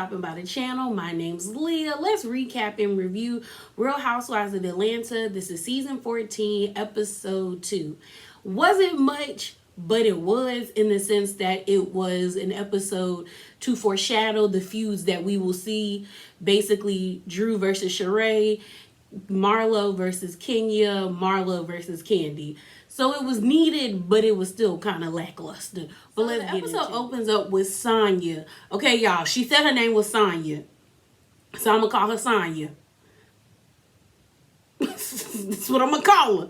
stopping by the channel. My name's Leah. Let's recap and review Real Housewives of Atlanta. This is season 14, episode 2. Wasn't much, but it was, in the sense that it was an episode to foreshadow the feuds that we will see. Basically, Drew versus Sheree, Marlo versus Kenya, Marlo versus Candy. So it was needed, but it was still kind of lackluster. But let's get into it. The episode opens up with Sonya. Okay, y'all, she said her name was Sonya, so I'm gonna call her Sonya. That's what I'm gonna call her.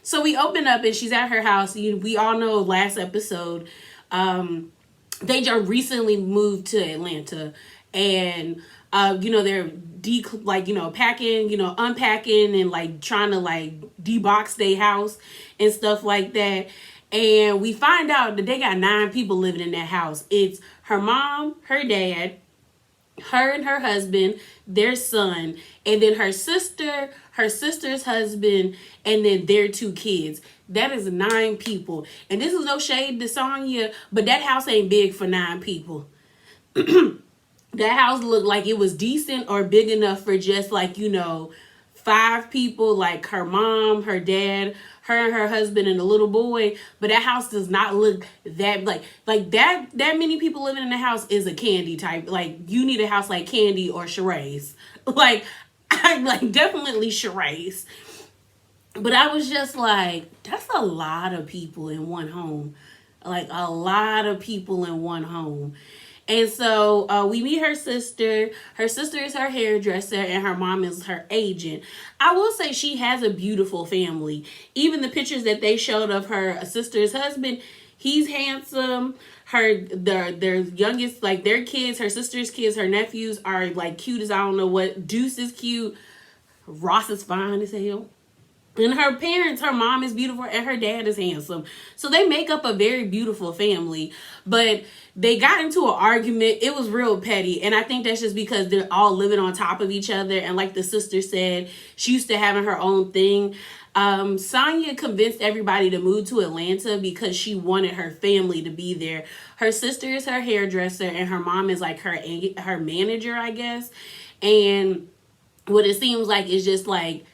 So we open up and she's at her house. We all know last episode, they just recently moved to Atlanta, and they're packing, unpacking and like trying to like debox their house and stuff like that. And we find out that they got 9 people living in that house. It's her mom, her dad, her and her husband, their son, and then her sister, her sister's husband, and then their 2 kids. That is 9 people. And this is no shade to Sonya, but that house ain't big for 9 people. That house looked like it was decent or big enough for just 5 people, like her mom, her dad, her and her husband, and a little boy. But that house does not look that like that many people living in the house is a Candy type. Like, you need a house like Candy or Sheree's. Definitely Sheree's. But I was just like, that's a lot of people in one home. Like, a lot of people in one home. And so we meet her sister. Her sister is her hairdresser and her mom is her agent. I will say she has a beautiful family. Even the pictures that they showed of her sister's husband, he's handsome. Their youngest, like their kids, her sister's kids, her nephews are like cute as I don't know what. Deuce is cute. Ross is fine as hell. And her parents, her mom is beautiful and her dad is handsome. So they make up a very beautiful family. But they got into an argument. It was real petty. And I think that's just because they're all living on top of each other. And like the sister said, she used to having her own thing. Sonya convinced everybody to move to Atlanta because she wanted her family to be there. Her sister is her hairdresser and her mom is like her manager, I guess. And what it seems like is just like,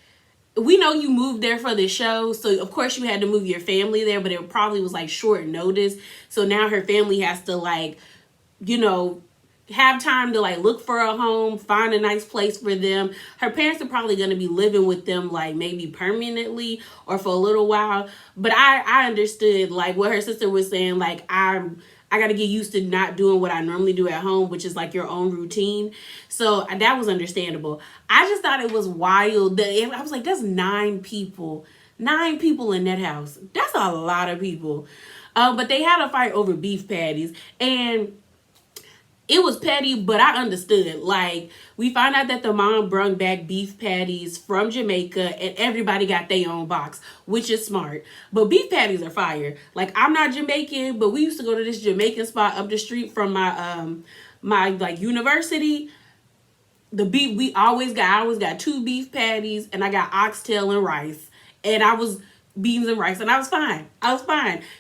we know you moved there for the show, so of course you had to move your family there, but it probably was like short notice. So now her family has to have time to like look for a home, find a nice place for them. Her parents are probably going to be living with them like maybe permanently or for a little while. But I understood like what her sister was saying, like I got to get used to not doing what I normally do at home, which is like your own routine. So that was understandable. I just thought it was wild. I was like, that's 9 people. 9 people in that house. That's a lot of people. But they had a fight over beef patties. And it was petty, but I understood. Like, we found out that the mom brought back beef patties from Jamaica and everybody got their own box, which is smart. But beef patties are fire. Like, I'm not Jamaican, but we used to go to this Jamaican spot up the street from my university. The beef, I always got 2 beef patties and I got oxtail and rice. And I was beans and rice, and I was fine.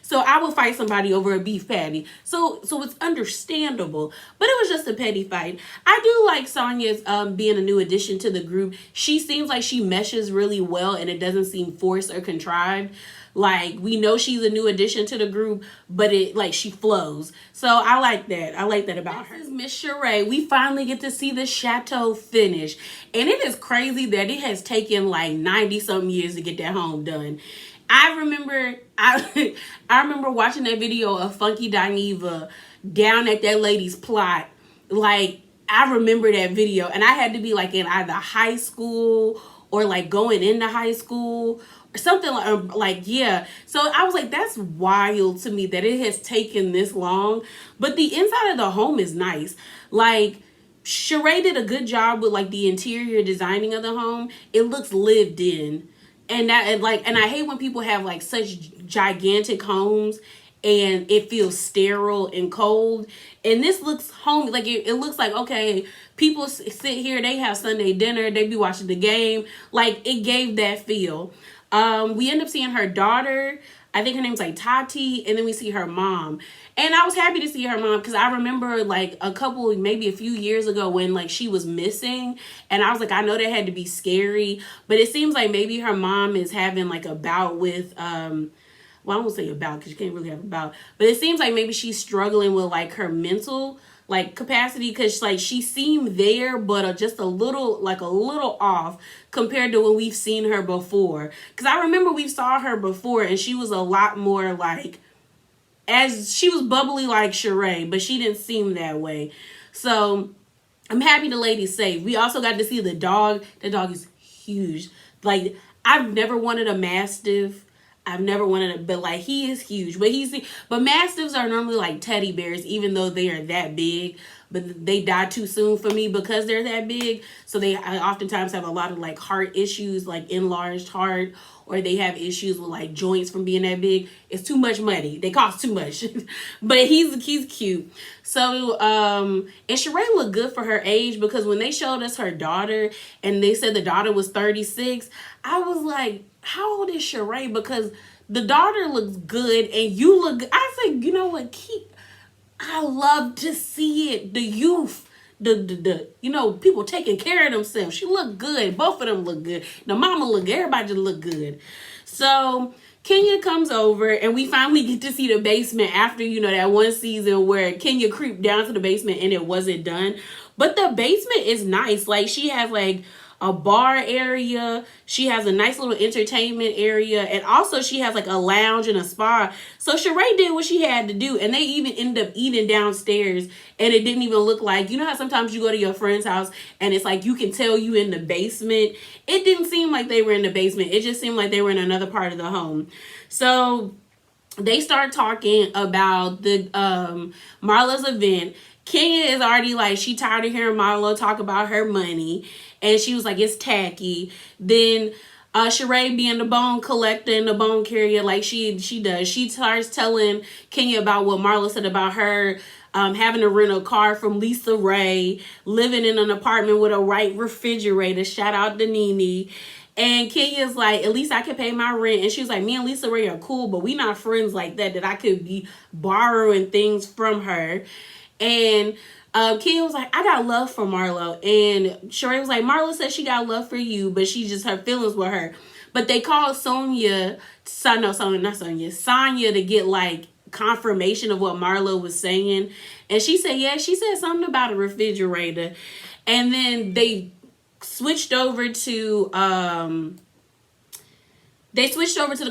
So I will fight somebody over a beef patty. So it's understandable, but it was just a petty fight. I do like Sonya's being a new addition to the group. She seems like she meshes really well, and it doesn't seem forced or contrived. Like, we know she's a new addition to the group, but she flows. So I like that. I like that about her. This is Miss Sheree. We finally get to see the chateau finish. And it is crazy that it has taken like 90-something years to get that home done. I remember watching that video of Funky Dineva down at that lady's plot. Like, I remember that video, and I had to be like in either high school or like going into high school or something yeah. So I was like, that's wild to me that it has taken this long. But the inside of the home is nice. Like, Sheree did a good job with like the interior designing of the home. It looks lived in. And I hate when people have like such gigantic homes and it feels sterile and cold. And this looks homey. Like, it looks like, okay, people sit here, they have Sunday dinner, they be watching the game. Like, it gave that feel. We end up seeing her daughter. I think her name's like Tati, and then we see her mom. And I was happy to see her mom because I remember like maybe a few years ago when like she was missing, and I was like, I know that had to be scary, but it seems like maybe her mom is having like a bout with well, I won't say about because you can't really have about, but it seems like maybe she's struggling with like her mental like capacity, because like she seemed there but just a little off compared to when we've seen her before, because I remember we saw her before and she was a lot more like, as she was bubbly like Sheree, but she didn't seem that way. So I'm happy the lady's safe. We also got to see the dog. The dog is huge. Like, I've never wanted a Mastiff. I've never wanted a, but like he is huge. But Mastiffs are normally like teddy bears, even though they are that big. But they die too soon for me because they're that big. So I oftentimes have a lot of like heart issues, like enlarged heart, or they have issues with like joints from being that big. It's too much money. They cost too much. But he's cute. So and Sheree looked good for her age, because when they showed us her daughter and they said the daughter was 36, I was like, how old is Sheree? Because the daughter looks good and you look good. I said, you know what, I love to see it. The youth, the people taking care of themselves. She looked good. Both of them look good. The mama look good. Everybody just look good. So Kenya comes over and we finally get to see the basement after, that one season where Kenya creeped down to the basement and it wasn't done. But the basement is nice. Like, she has like a bar area. She has a nice little entertainment area. And also she has like a lounge and a spa. So Sheree did what she had to do. And they even ended up eating downstairs. And it didn't even look like, how sometimes you go to your friend's house and it's like you can tell you in the basement. It didn't seem like they were in the basement. It just seemed like they were in another part of the home. So they start talking about the Marla's event. Kenya is already like, she tired of hearing Marlo talk about her money. And she was like, it's tacky. Then Sheree being the bone collector and the bone carrier like she does. She starts telling Kenya about what Marlo said about her having to rent a car from Lisa Ray, living in an apartment with a white refrigerator. Shout out to Nene. And Kenya's like, at least I can pay my rent. And she was like, me and Lisa Ray are cool, but we not friends like that I could be borrowing things from her. And Kenya was like, I got love for Marlo. And Sheree was like, Marlo said she got love for you, but her feelings with her. But they called Sonya to get like confirmation of what Marlo was saying. And she said, yeah, she said something about a refrigerator. And then they switched over to the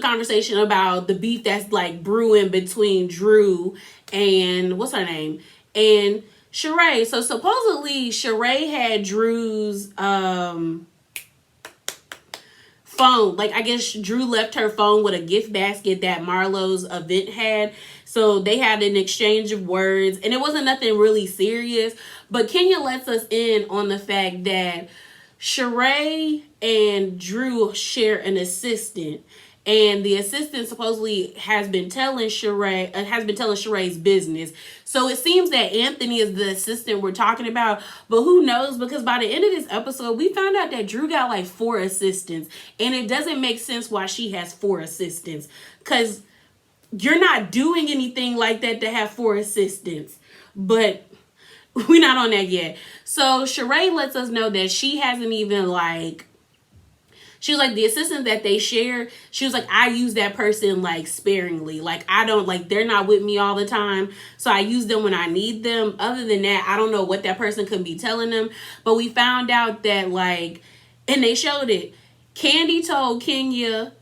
conversation about the beef that's like brewing between Drew and what's her name? And Sheree. So supposedly Sheree had Drew's phone. Like, I guess Drew left her phone with a gift basket that Marlo's event had. So they had an exchange of words, and it wasn't nothing really serious. But Kenya lets us in on the fact that Sheree and Drew share an assistant. And the assistant supposedly has been telling Sheree's business. So it seems that Anthony is the assistant we're talking about. But who knows? Because by the end of this episode, we found out that Drew got like 4 assistants. And it doesn't make sense why she has 4 assistants. Because you're not doing anything like that to have 4 assistants. But we're not on that yet. So Sheree lets us know that she hasn't even like... She was like, the assistant that they share, she was like, I use that person like sparingly. Like, I don't, like, they're not with me all the time. So I use them when I need them. Other than that, I don't know what that person could be telling them. But we found out that like, and they showed it. Candy told Kenya,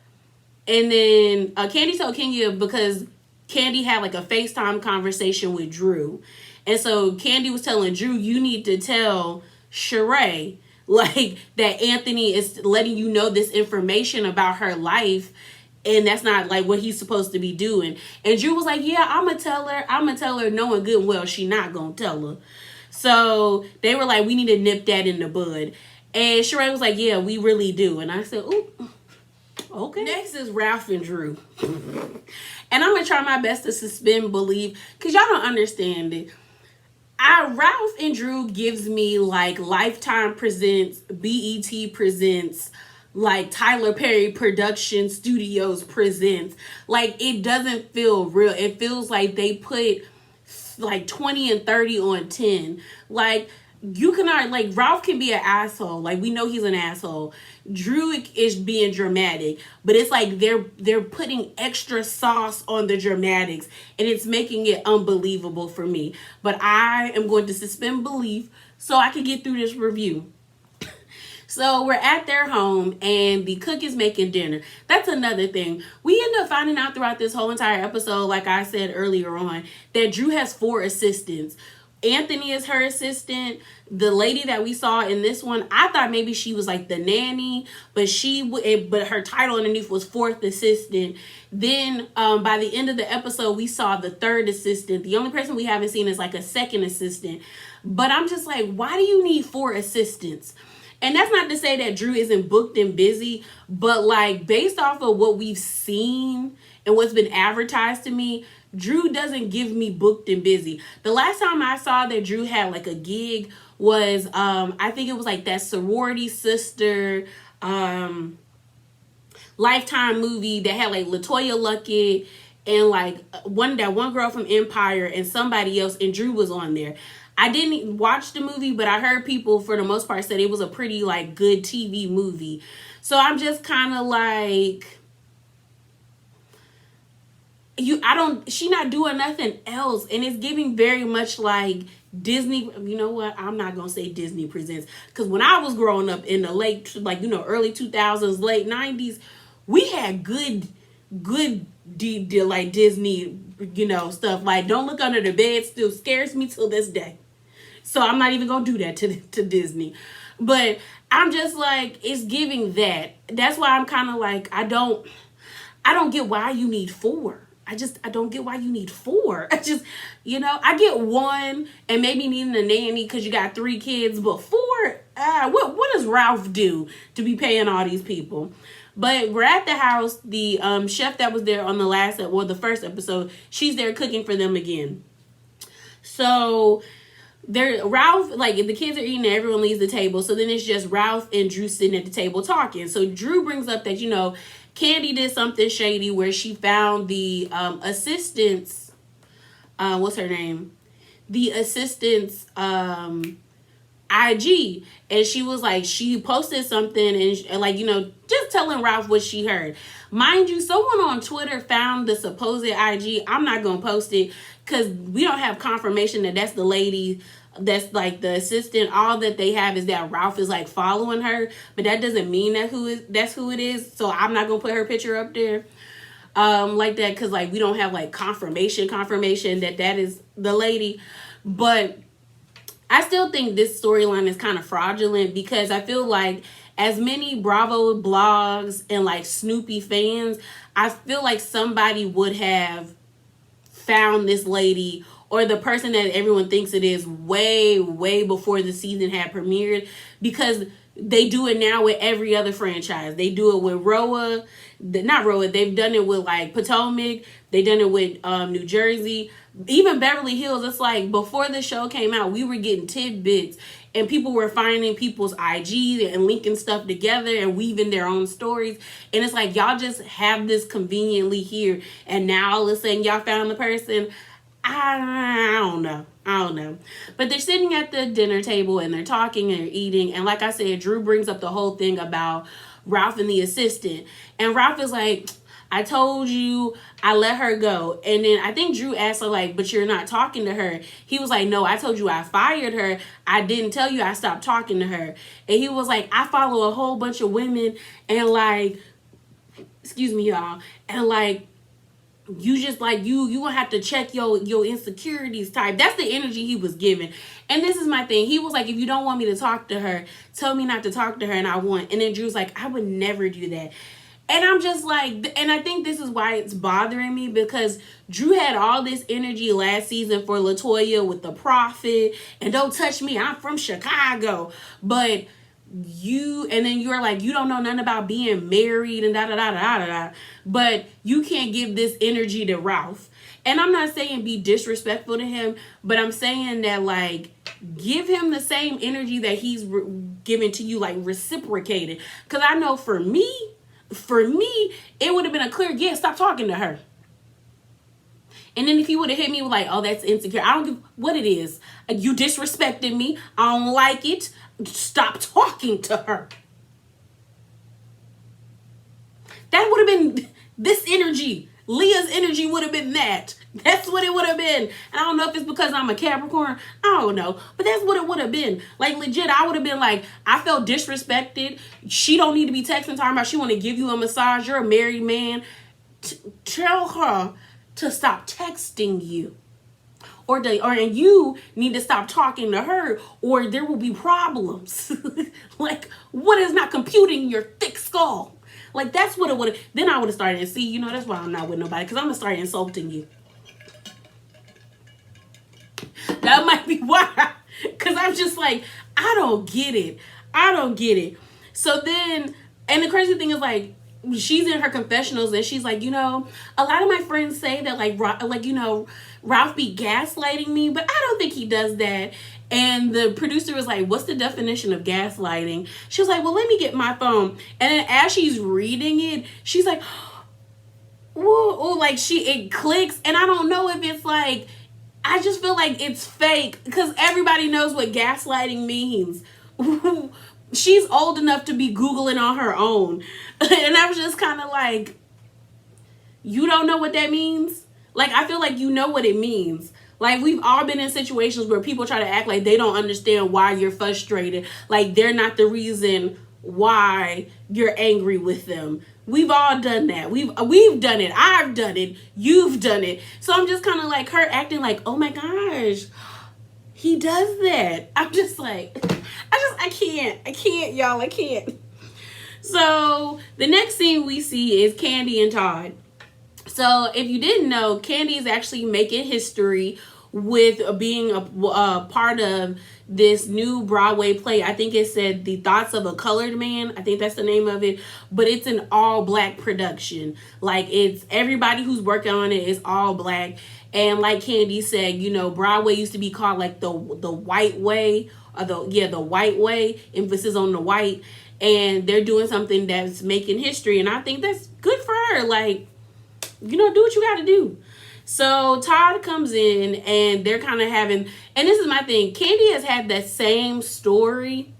and then Candy told Kenya because Candy had like a FaceTime conversation with Drew. And so Candy was telling Drew, you need to tell Sheree like that Anthony is letting you know this information about her life, and that's not like what he's supposed to be doing. And Drew was like, yeah, I'm gonna tell her, knowing good and well she not gonna tell her. So they were like, we need to nip that in the bud. And Sheree was like, yeah, we really do. And I said, ooh, okay. Next is Ralph and Drew. And I'm gonna try my best to suspend belief, because y'all don't understand it. Ralph and Drew gives me like Lifetime presents, BET presents like Tyler Perry Production Studios presents. Like, it doesn't feel real. It feels like they put like 20 and 30 on 10. Like, you cannot, like, Ralph can be an asshole. Like, we know he's an asshole. Drew is being dramatic, but it's like they're putting extra sauce on the dramatics, and it's making it unbelievable for me. But I am going to suspend belief so I can get through this review. So we're at their home and the cook is making dinner. That's another thing. We end up finding out throughout this whole entire episode, like I said earlier on, that Drew has 4 assistants. Anthony is her assistant. The lady that we saw in this one, I thought maybe she was like the nanny, but her title underneath was 4th assistant. Then by the end of the episode, we saw the 3rd assistant. The only person we haven't seen is like a 2nd assistant. But I'm just like, why do you need 4 assistants? And that's not to say that Drew isn't booked and busy, but like based off of what we've seen and what's been advertised to me, Drew doesn't give me booked and busy. The last time I saw that Drew had like a gig was I think it was like that sorority sister Lifetime movie that had like LaToya Luckett and like one girl from Empire and somebody else, and Drew was on there. I didn't watch the movie, but I heard people for the most part said it was a pretty like good TV movie. So I'm just kind of like, she not doing nothing else, and it's giving very much like Disney. You know what? I'm not gonna say Disney Presents, because when I was growing up in the late, like, you know, early 2000s, late 90s, we had good like Disney, you know, stuff like Don't Look Under the Bed still scares me till this day. So I'm not even gonna do that to Disney. But I'm just like, it's giving that. That's why I'm kind of like, I don't get why you need 4. I don't get why you need 4. I just, you know, I get 1 and maybe needing a nanny because you got 3 kids, but 4, what does Ralph do to be paying all these people? But we're at the house. The chef that was there on the first episode, she's there cooking for them again. So Ralph, like, if the kids are eating, everyone leaves the table. So then it's just Ralph and Drew sitting at the table talking. So Drew brings up that, you know, Candy did something shady where she found the assistant's, what's her name? The assistant's IG. And she was like, she posted something and like, you know, just telling Ralph what she heard. Mind you, someone on Twitter found the supposed IG. I'm not going to post it because we don't have confirmation that that's the lady that's like the assistant. All that they have is that Ralph is like following her, but that doesn't mean that's who it is. So I'm not gonna put her picture up there like that, because like we don't have like confirmation that is the lady. But I still think this storyline is kind of fraudulent, because I feel like as many Bravo blogs and like Snoopy fans, I feel like somebody would have found this lady or the person that everyone thinks it is way before the season had premiered, because they do it now with every other franchise. They do it with not Roa. They've done it with like Potomac. They've done it with New Jersey, even Beverly Hills. It's like before the show came out, we were getting tidbits and people were finding people's IGs and linking stuff together and weaving their own stories. And it's like, y'all just have this conveniently here, and now all of a sudden y'all found the person. I don't know. But they're sitting at the dinner table and they're talking and they're eating. And like I said, Drew brings up the whole thing about Ralph and the assistant. And Ralph is like, I told you I let her go. And then I think Drew asked her like, but you're not talking to her. He was like, no, I told you I fired her. I didn't tell you I stopped talking to her. And he was like, I follow a whole bunch of women and like, excuse me, y'all. And like, you just like, you gonna have to check your insecurities type. That's the energy he was giving. And this is my thing. He was like, if you don't want me to talk to her, tell me not to talk to her and I won't. And then Drew's like, I would never do that. And I'm just like, and I think this is why it's bothering me, because Drew had all this energy last season for LaToya with the Prophet and don't touch me, I'm from Chicago. But and then you're like, you don't know nothing about being married and da da da da da da, but you can't give this energy to Ralph. And I'm not saying be disrespectful to him, but I'm saying that, like, give him the same energy that he's giving to you, like, reciprocated. Because I know for me, it would have been a clear, yeah, stop talking to her. And then if he would have hit me with like, oh, that's insecure, I don't give what it is. You disrespected me. I don't like it. Stop talking to her. That would have been this energy. Leah's energy would have been that. That's what it would have been. And I don't know if it's because I'm a Capricorn. I don't know. But that's what it would have been. Like, legit, I would have been like, I felt disrespected. She don't need to be texting, talking about she want to give you a massage. You're a married man. Tell her to stop texting you. And you need to stop talking to her, or there will be problems. Like, what is not computing in your thick skull? Like, that's what it would have. Then I would have started to see, you know, that's why I'm not with nobody, because I'm going to start insulting you. That might be why. Because I'm just like, I don't get it. So then, and the crazy thing is, like, she's in her confessionals and she's like, you know, a lot of my friends say that, like, you know, Ralph be gaslighting me, but I don't think he does that. And the producer was like, what's the definition of gaslighting? She was like, well, let me get my phone. And then as she's reading it, she's like, whoa, like it clicks. And I don't know if it's like, I just feel like it's fake because everybody knows what gaslighting means. She's old enough to be Googling on her own. And I was just kind of like, you don't know what that means? Like, I feel like you know what it means. Like, we've all been in situations where people try to act like they don't understand why you're frustrated. Like, they're not the reason why you're angry with them. We've all done that. We've done it. I've done it. You've done it. So I'm just kind of like her acting like, oh my gosh, he does that. I'm just like, I can't, y'all. I can't. So the next scene we see is Candy and Todd. So if you didn't know, Candy is actually making history with being a part of this new Broadway play. I think it said The Thoughts of a Colored Man. I think that's the name of it. But it's an all black production. Like, it's everybody who's working on it is all black. And like Candy said, you know, Broadway used to be called like the white way, or the white way, emphasis on the white. And they're doing something that's making history. And I think that's good for her. Like, you know, do what you got to do. So Todd comes in and they're kind of having, and this is my thing, Candy has had that same story,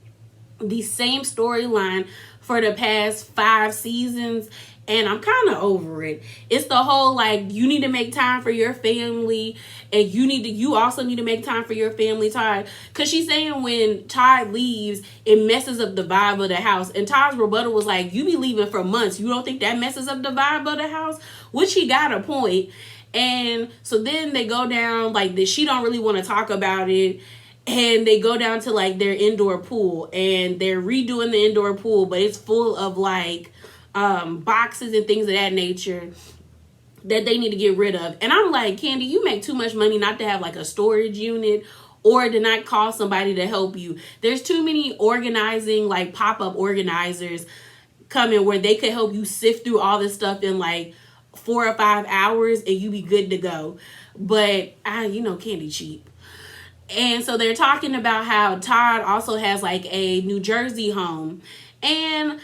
the same storyline for the past 5 seasons, and I'm kind of over it. It's the whole, like, you need to make time for your family, and you also need to make time for your family, Todd. Because she's saying when Todd leaves, it messes up the vibe of the house. And Todd's rebuttal was like, you be leaving for months. You don't think that messes up the vibe of the house? Which he got a point. And so then they go down, like, she don't really want to talk about it. And they go down to, like, their indoor pool. And they're redoing the indoor pool, but it's full of, like, boxes and things of that nature that they need to get rid of. And I'm like, Candy, you make too much money not to have, like, a storage unit or to not call somebody to help you. There's too many organizing, like, pop-up organizers coming where they could help you sift through all this stuff in, like, 4 or 5 hours and you be good to go. But Candy cheap. And so they're talking about how Todd also has, like, a New Jersey home. And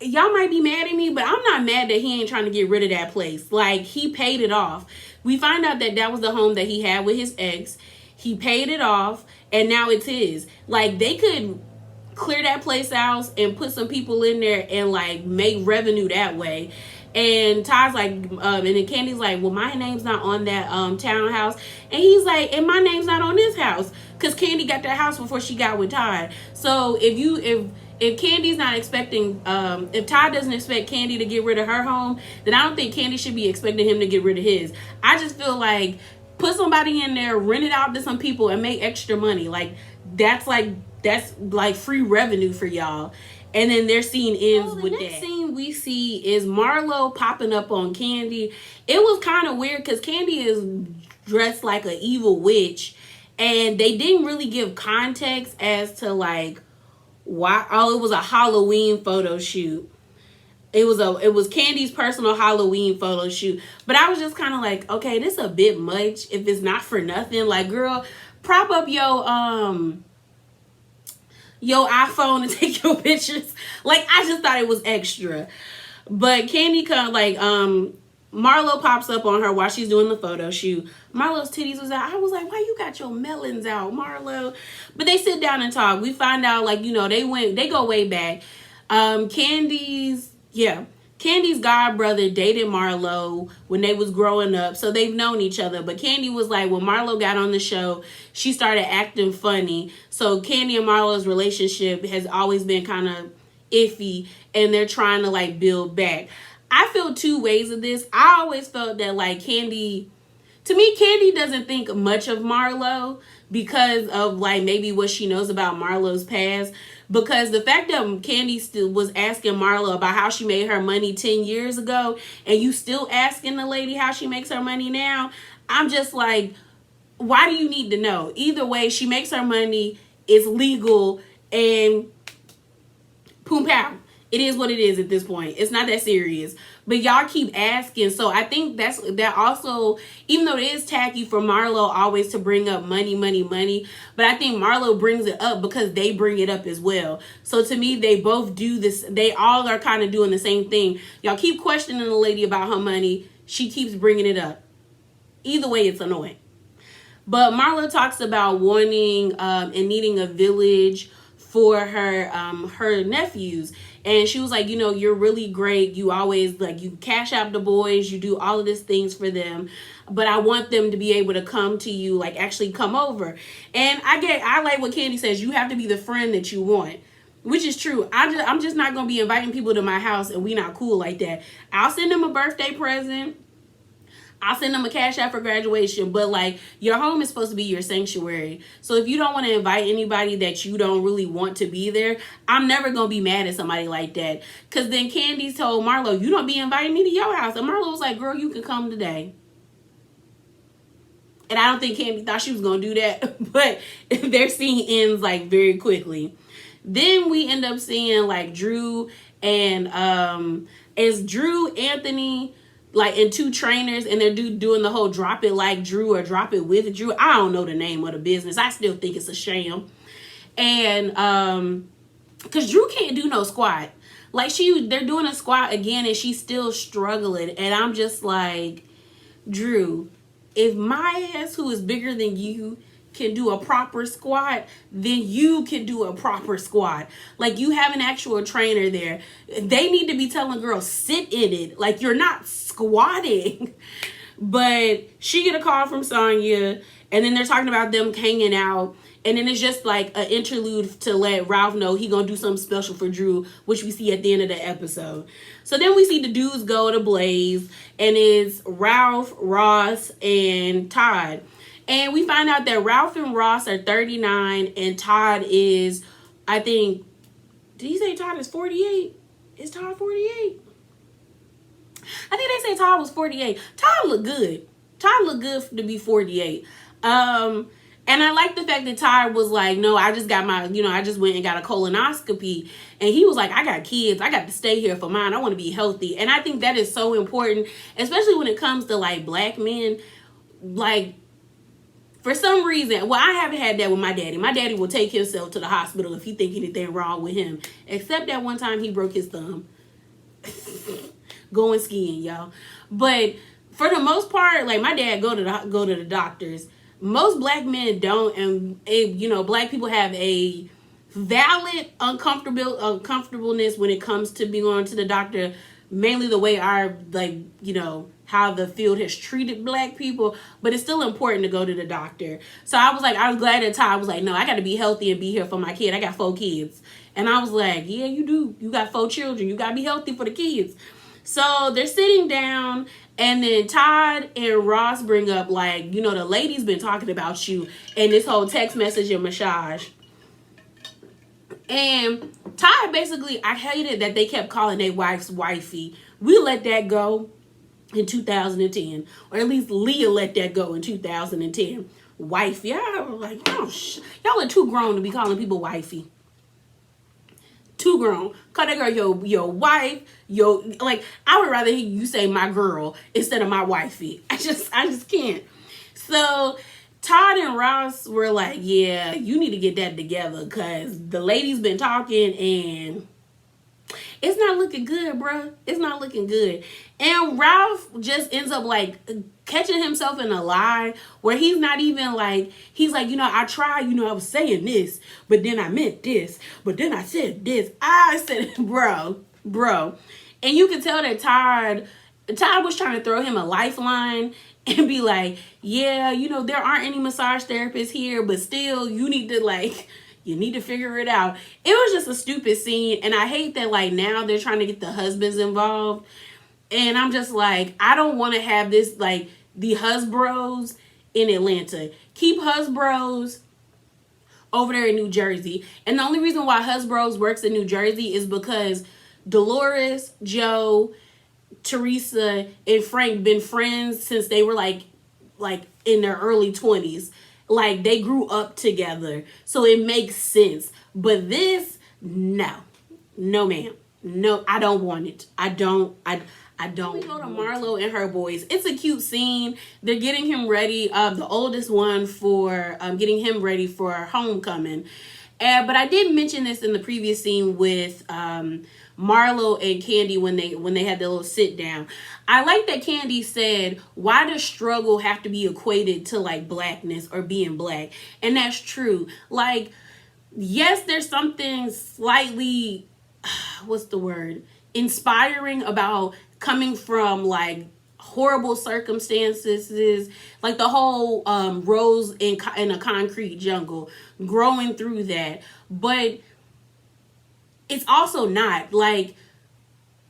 y'all might be mad at me, but I'm not mad that he ain't trying to get rid of that place. Like, he paid it off. We find out that was the home that he had with his ex. He paid it off, and now it's his. Like, they could clear that place out and put some people in there and, like, make revenue that way. And Todd's like, and then Candy's like, well, my name's not on that townhouse. And he's like, and my name's not on this house. Because Candy got that house before she got with Todd. So if Candy's not expecting, if Todd doesn't expect Candy to get rid of her home, then I don't think Candy should be expecting him to get rid of his. I just feel like, put somebody in there, rent it out to some people, and make extra money. Like, that's free revenue for y'all. And then their scene ends with that. The next scene we see is Marlo popping up on Candy. It was kind of weird because Candy is dressed like an evil witch. And they didn't really give context as to, like, why. Oh, it was a Halloween photo shoot. It was Candy's personal Halloween photo shoot. But I was just kind of like, okay, this a bit much if it's not for nothing. Like, girl, prop up your iPhone and take your pictures. Like, I just thought it was extra. But Candy Marlo pops up on her while she's doing the photo shoot. Marlo's titties was out. I was like, why you got your melons out, Marlo? But they sit down and talk. We find out, like, they go way back. Candy's god brother dated Marlo when they was growing up, so they've known each other. But Candy was like, when Marlo got on the show, she started acting funny. So Candy and Marlo's relationship has always been kind of iffy, and they're trying to like build back. I feel two ways of this. I always felt that like Candy doesn't think much of Marlo because of like maybe what she knows about Marlo's past. Because the fact that Candy still was asking Marlo about how she made her money 10 years ago, and you still asking the lady how she makes her money now, I'm just like, why do you need to know? Either way, she makes her money, it's legal, and boom pow. It is what it is at this point. It's not that serious. But y'all keep asking. So I think that also, even though it is tacky for Marlo always to bring up money, but I think Marlo brings it up because they bring it up as well. So to me, they both do this. They all are kind of doing the same thing. Y'all keep questioning the lady about her money. She keeps bringing it up. Either way, it's annoying. But Marlo talks about wanting and needing a village for her nephews. And she was like, you're really great. You always like, you cash out the boys. You do all of these things for them. But I want them to be able to come to you, like actually come over. And I like what Candy says. You have to be the friend that you want, which is true. I'm just not going to be inviting people to my house and we not cool like that. I'll send them a birthday present. I'll send them a cash out for graduation, but like your home is supposed to be your sanctuary. So if you don't want to invite anybody that you don't really want to be there, I'm never going to be mad at somebody like that. Because then Candy told Marlo, you don't be inviting me to your house. And Marlo was like, girl, you can come today. And I don't think Candy thought she was going to do that, but their scene ends like very quickly. Then we end up seeing like Drew and it's Drew, Anthony, like in two trainers, and they're doing the whole drop it like Drew or drop it with Drew. I don't know the name of the business. I still think it's a sham. And because Drew can't do no squat. Like they're doing a squat again and she's still struggling. And I'm just like, Drew, if my ass, who is bigger than you, can do a proper squat, then you can do a proper squat. Like, you have an actual trainer there. They need to be telling girls, sit in it. Like, you're not squatting. But she get a call from Sonya, and then they're talking about them hanging out. And then it's just like an interlude to let Ralph know he gonna do something special for Drew, which we see at the end of the episode. So then we see the dudes go to Blaze, and it's Ralph, Ross, and Todd. And we find out that Ralph and Ross are 39 and Todd is, I think, did he say Todd is 48? Is Todd 48? I think they say Todd was 48. Todd looked good. Todd looked good to be 48. And I like the fact that Todd was like, no, I just got I just went and got a colonoscopy. And he was like, I got kids. I got to stay here for mine. I want to be healthy. And I think that is so important, especially when it comes to like black men. Like, for some reason, well, I haven't had that with my daddy. My daddy will take himself to the hospital if he think anything wrong with him. Except that one time he broke his thumb. Going skiing, y'all. But for the most part, like my dad go to the doctors. Most black men don't, and black people have a valid uncomfortableness when it comes to being going to the doctor. Mainly the way how the field has treated black people, but it's still important to go to the doctor. So I was glad that Todd was like, no, I got to be healthy and be here for my kid. I got 4 kids. And I was like, yeah, you do. You got 4 children. You got to be healthy for the kids. So they're sitting down, and then Todd and Ross bring up like, the lady's been talking about you and this whole text message and massage. And Todd basically, I hated that they kept calling their wives wifey. We let that go in 2010. Or at least Leah let that go in 2010. Wifey. I was like, y'all are too grown to be calling people wifey. too grown. Call that girl your wife. Like, I would rather you say my girl instead of my wifey. I just can't. So Todd and Ross were like, yeah, you need to get that together because the lady's been talking and it's not looking good, bruh. It's not looking good. And Ralph just ends up like catching himself in a lie where he's not even like, he's like, I tried, I was saying this, but then I meant this, but then I said this. I said, bro. And you can tell that Todd was trying to throw him a lifeline and be like, yeah, there aren't any massage therapists here, but still you need to figure it out. It was just a stupid scene. And I hate that like now they're trying to get the husbands involved. And I'm just like, I don't want to have this like the Husbros in Atlanta. Keep Husbros over there in New Jersey. And the only reason why Husbros works in New Jersey is because Dolores, Joe, Teresa, and Frank been friends since they were like in their early 20s. Like they grew up together. So it makes sense. But this, no ma'am. No, I don't want it. I don't. We go to Marlo and her boys. It's a cute scene. They're getting him ready. The oldest one for getting him ready for homecoming. But I did mention this in the previous scene with Marlo and Candy when they had their little sit down. I like that Candy said, why does struggle have to be equated to like blackness or being black? And that's true. Like, yes, there's something slightly, what's the word? Inspiring about coming from like horrible circumstances, like the whole rose in a concrete jungle, growing through that. But it's also not like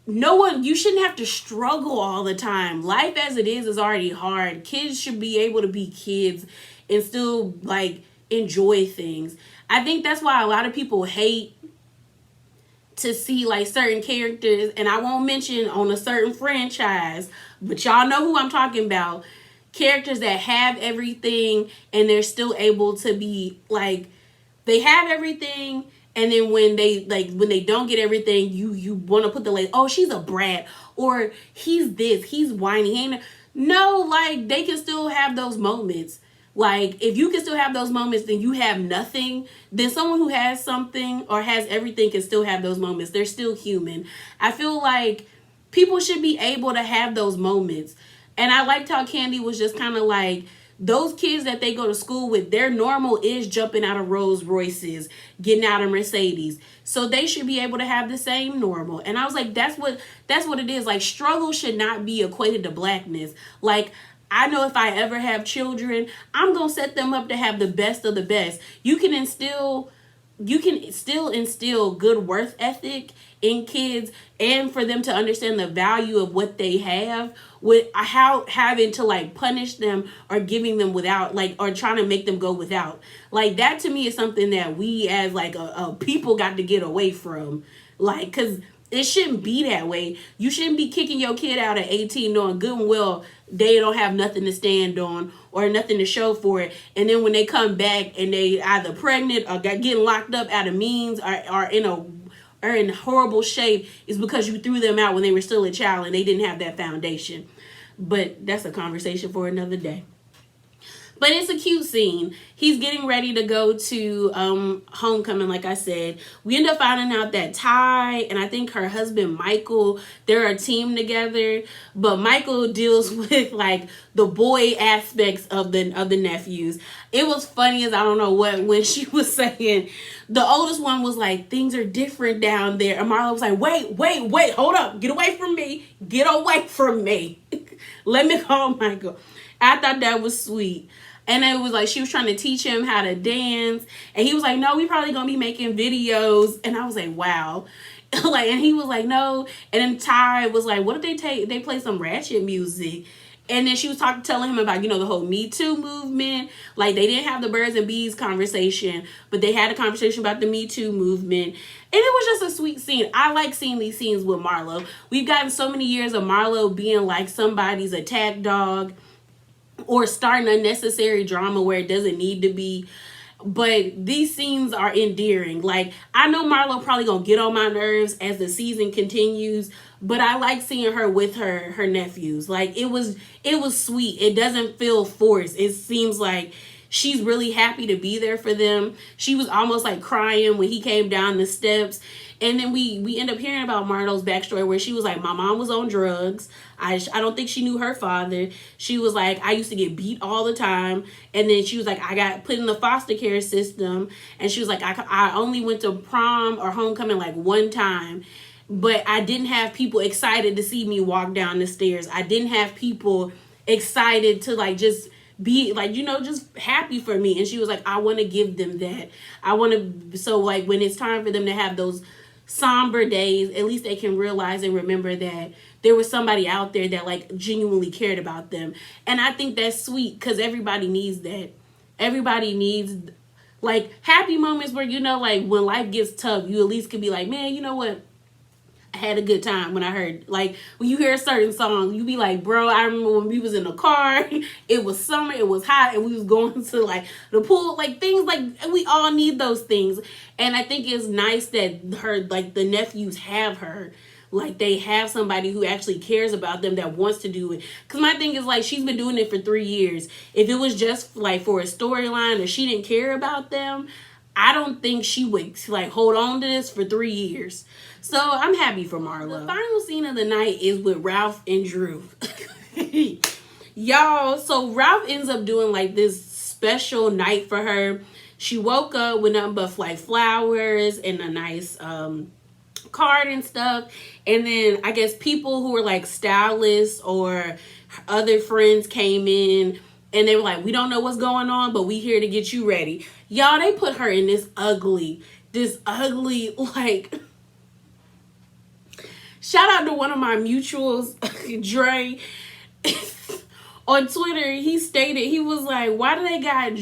you shouldn't have to struggle all the time. Life as it is already hard. Kids should be able to be kids and still like enjoy things. I think that's why a lot of people hate to see like certain characters, and I won't mention on a certain franchise, but y'all know who I'm talking about. Characters that have everything and they're still able to be like, they have everything, and then when they don't get everything, you want to put the like, oh, she's a brat, or he's this, he's whiny. No, like they can still have those moments. Like, if you can still have those moments, then you have nothing. Then someone who has something or has everything can still have those moments. They're still human. I feel like people should be able to have those moments. And I liked how Candy was just kind of like, those kids that they go to school with, their normal is jumping out of Rolls Royces, getting out of Mercedes. So they should be able to have the same normal. And I was like, that's what it is. Like, struggle should not be equated to blackness. Like, I know if I ever have children, I'm going to set them up to have the best of the best. You can still instill good work ethic in kids, and for them to understand the value of what they have without having to like punish them or giving them without, like, or trying to make them go without. Like, that to me is something that we as like a people got to get away from. Like, because it shouldn't be that way. You shouldn't be kicking your kid out at 18 knowing good and well they don't have nothing to stand on or nothing to show for it. And then when they come back and they either pregnant or getting locked up out of means or in horrible shape, is because you threw them out when they were still a child and they didn't have that foundation. But that's a conversation for another day. But it's a cute scene. He's getting ready to go to homecoming, like I said. We end up finding out that Ty and I think her husband Michael, they're a team together. But Michael deals with like the boy aspects of the nephews. It was funny as I don't know what when she was saying the oldest one was like, things are different down there. And Marla was like, wait, hold up. Get away from me. Get away from me. Let me call Michael. I thought that was sweet. And it was like she was trying to teach him how to dance. And he was like, no, we probably going to be making videos. And I was like, wow. Like, and he was like, no. And then Ty was like, what if they play some ratchet music? And then she was telling him about, the whole Me Too movement. Like, they didn't have the birds and bees conversation, but they had a conversation about the Me Too movement. And it was just a sweet scene. I like seeing these scenes with Marlo. We've gotten so many years of Marlo being like somebody's attack dog or starting unnecessary drama where it doesn't need to be. but these scenes are endearing. Like, I know Marlo probably gonna get on my nerves as the season continues, but I like seeing her with her nephews. Like, it was sweet. It doesn't feel forced. It seems like she's really happy to be there for them. She was almost like crying when he came down the steps. And then we end up hearing about Marlo's backstory, where she was like, my mom was on drugs. I don't think she knew her father. She was like, I used to get beat all the time. And then she was like, I got put in the foster care system. And she was like, I only went to prom or homecoming like one time. But I didn't have people excited to see me walk down the stairs. I didn't have people excited to like just be like, just happy for me. And she was like, I want to give them that. I want to, so like when it's time for them to have those somber days, at least they can realize and remember that there was somebody out there that like genuinely cared about them. And I think that's sweet, because everybody needs that. Everybody needs like happy moments where, like when life gets tough, you at least could be like, man, you know what? I had a good time when I heard, like, when you hear a certain song, you be like, bro, I remember when we was in the car, it was summer, it was hot, and we was going to, like, the pool, like, things like, we all need those things. And I think it's nice that the nephews have her. Like, they have somebody who actually cares about them, that wants to do it. Because my thing is, like, she's been doing it for 3 years. If it was just, like, for a storyline or she didn't care about them, I don't think she would, like, hold on to this for 3 years. So I'm happy for Marlo. The final scene of the night is with Ralph and Drew. Y'all, so Ralph ends up doing, like, this special night for her. She woke up with nothing but, like, flowers and a nice card and stuff. And then I guess people who were, like, stylists or other friends came in. And they were like, we don't know what's going on, but we here to get you ready. Y'all, they put her in this ugly, like... Shout out to one of my mutuals, Dre. On Twitter, he stated, he was like, why they got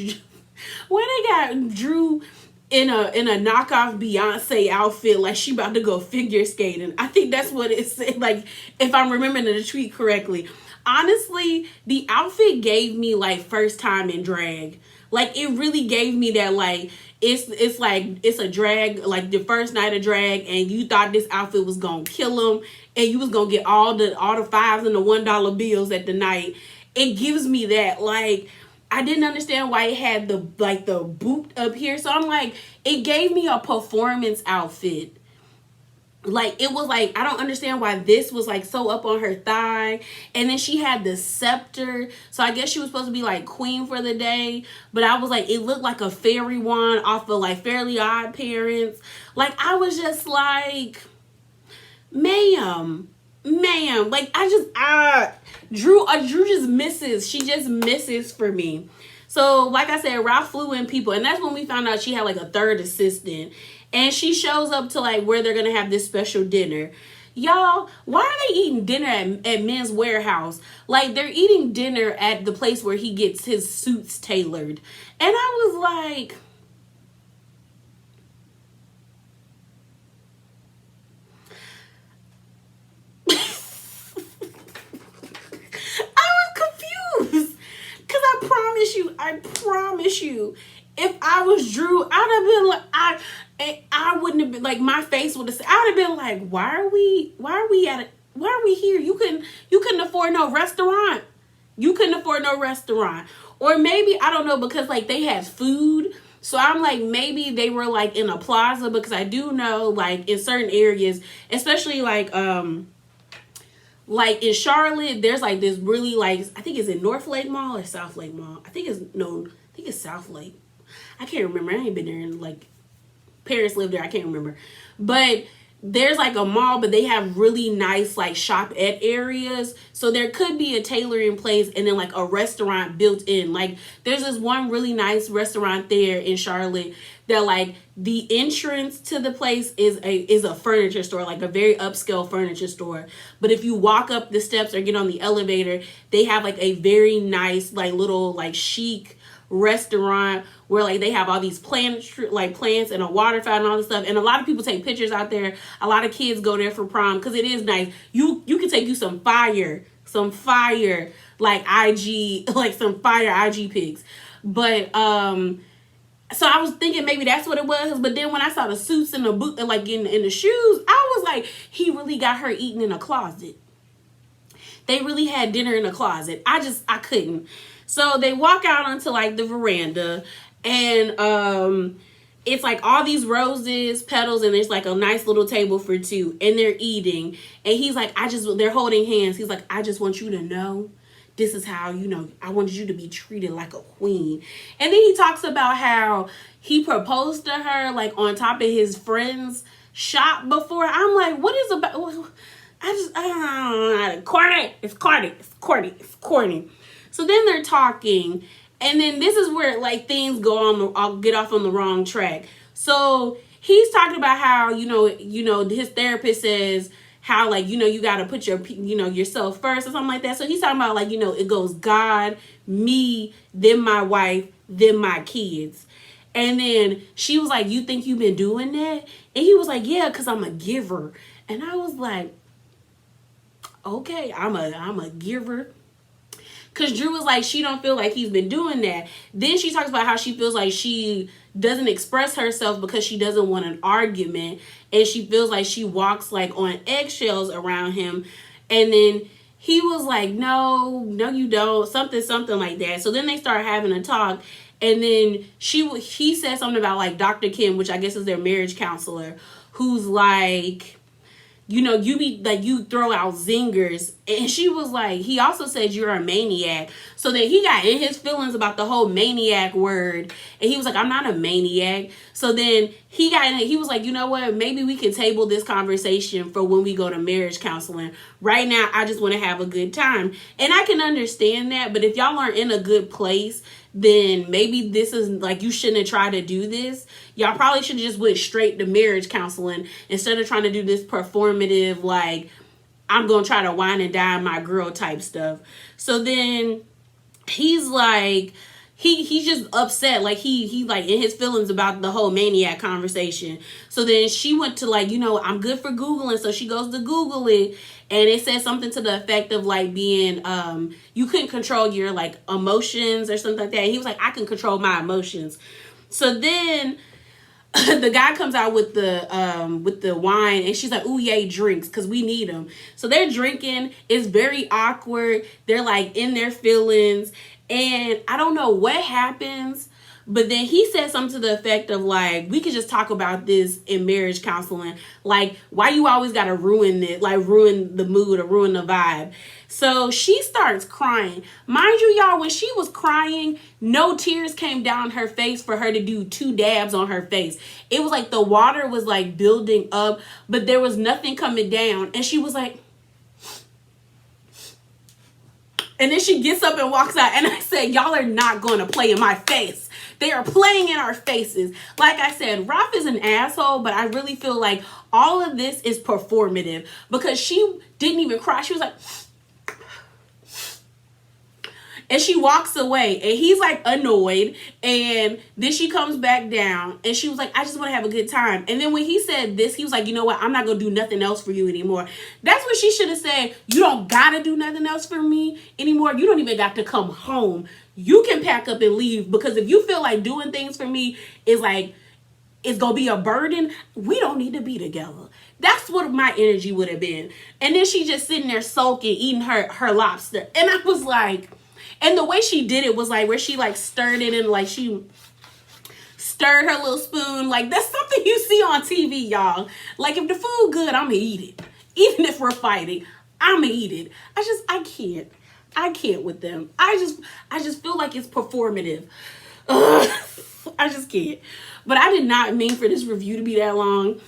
Drew in a knockoff Beyonce outfit like she about to go figure skating? I think that's what it said, like, if I'm remembering the tweet correctly. Honestly, the outfit gave me, like, first time in drag. Like, it really gave me that, like, it's like, it's a drag, like, the first night of drag, and you thought this outfit was gonna kill them, and you was gonna get all the fives and the $1 bills at the night. It gives me that, like, I didn't understand why it had the boot up here. So I'm like, it gave me a performance outfit. Like, it was like, I don't understand why this was like so up on her thigh. And then she had the scepter. So I guess she was supposed to be like queen for the day. But I was like, it looked like a fairy wand off of like Fairly Odd Parents. Like, I was just like, ma'am. Like, Drew just misses. She just misses for me. So, like I said, Ralph flew in people. And that's when we found out she had like a third assistant. And she shows up to like where they're going to have this special dinner. Y'all, why are they eating dinner at Men's Warehouse? Like, they're eating dinner at the place where he gets his suits tailored. And I was like... I promise you, if I was Drew, I'd have been like, I wouldn't have been like, my face would have said, I would have been like, why are we here? You couldn't afford no restaurant. Or maybe, I don't know, because like they had food. So I'm like, maybe they were like in a plaza, because I do know like in certain areas, especially like in Charlotte, there's like this really like, I think it's in North Lake Mall or South Lake Mall. I think it's South Lake. I can't remember. I ain't been there, and like parents live there. I can't remember. But there's like a mall, but they have really nice like shop at areas. So there could be a tailoring place and then like a restaurant built in. Like, there's this one really nice restaurant there in Charlotte that like the entrance to the place is a furniture store, like a very upscale furniture store. But if you walk up the steps or get on the elevator, they have like a very nice like little like chic restaurant where like they have all these plants and a water fountain and all this stuff. And a lot of people take pictures out there. A lot of kids go there for prom because it is nice. You can take you some fire like IG, like some fire IG pics. But So I was thinking maybe that's what it was, but then when I saw the suits and the boot, like in the shoes, I was like, he really got her eating in a closet. They really had dinner in a closet. I couldn't. So they walk out onto like the veranda, and it's like all these roses, petals, and there's like a nice little table for two, and they're eating. And he's like, they're holding hands. He's like, I just want you to know, this is how, I wanted you to be treated like a queen. And then he talks about how he proposed to her like on top of his friend's shop before. I'm like, what is about? I don't know. Corny. It's corny. So then they're talking, and then this is where like things I'll get off on the wrong track. So he's talking about how his therapist says how like you got to put yourself first or something like that. So he's talking about like it goes God, me, then my wife, then my kids. And then she was like, you think you've been doing that? And he was like, yeah, because I'm a giver. And I was like, okay, I'm a giver. Because Drew was like, she don't feel like he's been doing that. Then she talks about how she feels like she doesn't express herself because she doesn't want an argument. And she feels like she walks like on eggshells around him. And then he was like, no, you don't. Something like that. So then they start having a talk. And then he said something about like Dr. Kim, which I guess is their marriage counselor, who's like, you throw out zingers. And she was like, he also said you're a maniac. So then he got in his feelings about the whole maniac word. And he was like, I'm not a maniac. So then he was like, you know what? Maybe we can table this conversation for when we go to marriage counseling. Right now, I just want to have a good time. And I can understand that. But if y'all aren't in a good place, then maybe this is like, you shouldn't have tried to do this. Y'all probably should have just went straight to marriage counseling instead of trying to do this performative, like, I'm going to try to wine and dine my girl type stuff. So then he's like, he's just upset. Like he like in his feelings about the whole maniac conversation. So then she went to like, I'm good for Googling. So she goes to Google it. And it says something to the effect of like being, you couldn't control your like emotions or something like that. And he was like, I can control my emotions. So then the guy comes out with the wine, and she's like, ooh, yay, drinks, because we need them. So they're drinking. It's very awkward. They're like in their feelings. And I don't know what happens. But then he said something to the effect of like, we could just talk about this in marriage counseling. Like, why you always got to ruin it, like ruin the mood or ruin the vibe. So she starts crying. Mind you, y'all, when she was crying, no tears came down her face for her to do 2 dabs on her face. It was like the water was like building up, but there was nothing coming down. And she was like, and then she gets up and walks out. And I said, y'all are not going to play in my face. They are playing in our faces. Like I said, Ralph is an asshole, but I really feel like all of this is performative because she didn't even cry. She was like, and she walks away, and he's like annoyed. And then she comes back down, and she was like, I just want to have a good time. And then when he said this, he was like, you know what? I'm not going to do nothing else for you anymore. That's what she should have said. You don't got to do nothing else for me anymore. You don't even got to come home. You can pack up and leave, because if you feel like doing things for me is like, it's going to be a burden, we don't need to be together. That's what my energy would have been. And then she just sitting there sulking, eating her lobster. And I was like, and the way she did it was like where she like stirred it and like she stirred her little spoon. Like that's something you see on TV, y'all. Like if the food good, I'm gonna eat it. Even if we're fighting, I'm gonna eat it. I can't with them. I just feel like it's performative. I just can't. But I did not mean for this review to be that long.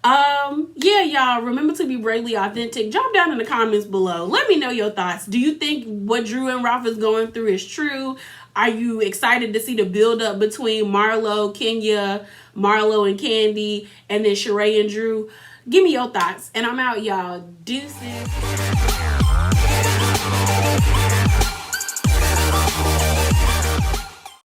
Yeah, y'all, remember to be bravely authentic. Drop down in the comments below. Let me know your thoughts. Do you think what Drew and Ralph is going through is true? Are you excited to see the build up between Marlo, Kenya, Marlo and Candy, and then Sheree and Drew? Give me your thoughts. And I'm out, y'all. Deuces.